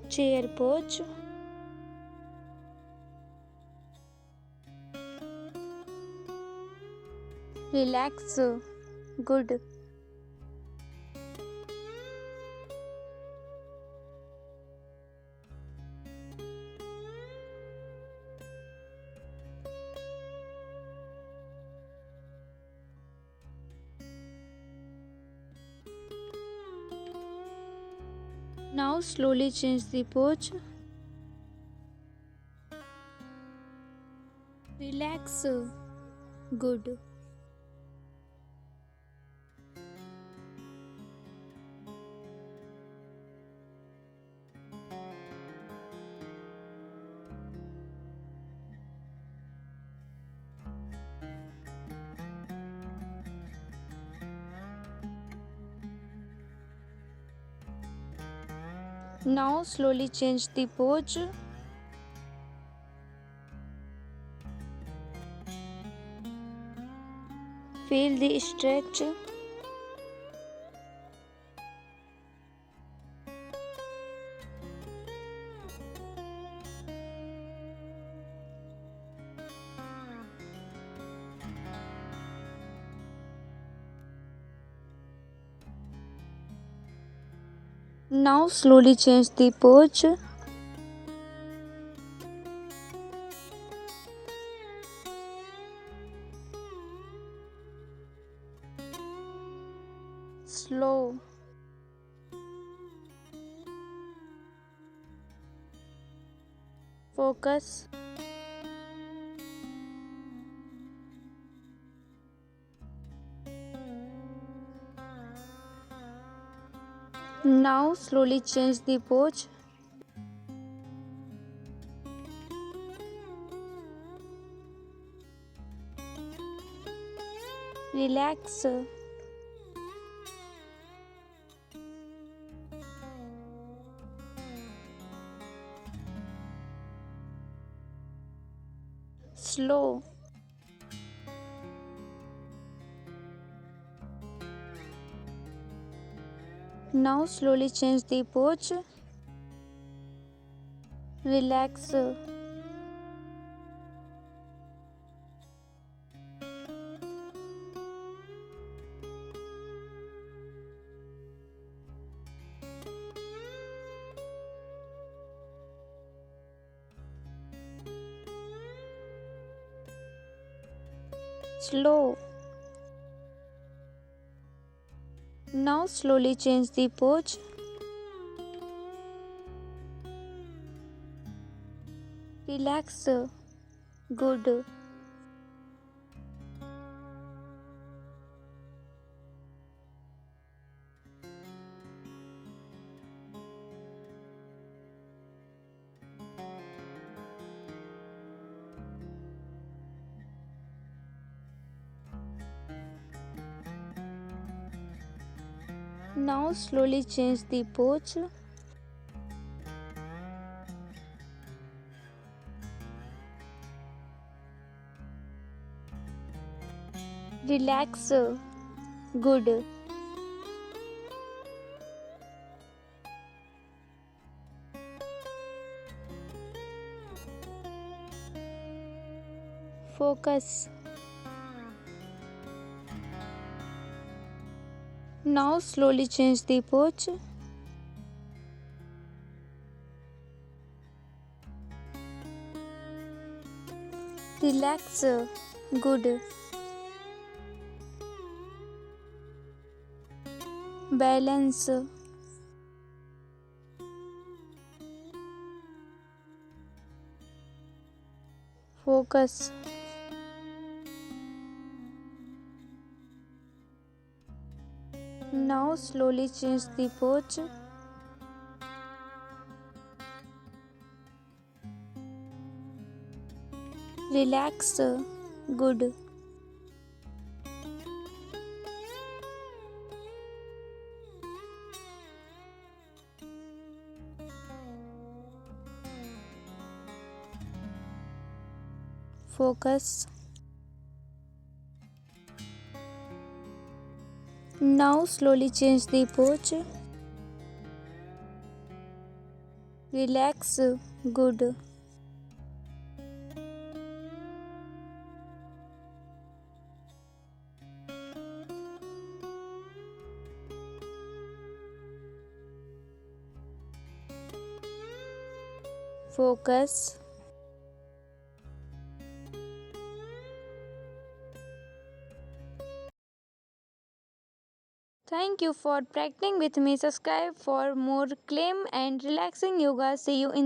chair pose. Relax, good. Now slowly change the pose. Relax, good. Now slowly change the pose. Feel the stretch. Now slowly change the pose. Slow. Focus. Now slowly change the pose. Relax. Slow. Now slowly change the pose. Relax. Slow. Now slowly change the pose. Relax. Good. Now slowly change the pose. Relax. Good. Focus. Now slowly change the pose. Relax. Good. Balance. Focus. Now slowly change the pose. Relax. Good. Focus. Now slowly change the pose. Relax. Good. Focus. Thank you for practicing with me. Subscribe for more calm and relaxing yoga. See you in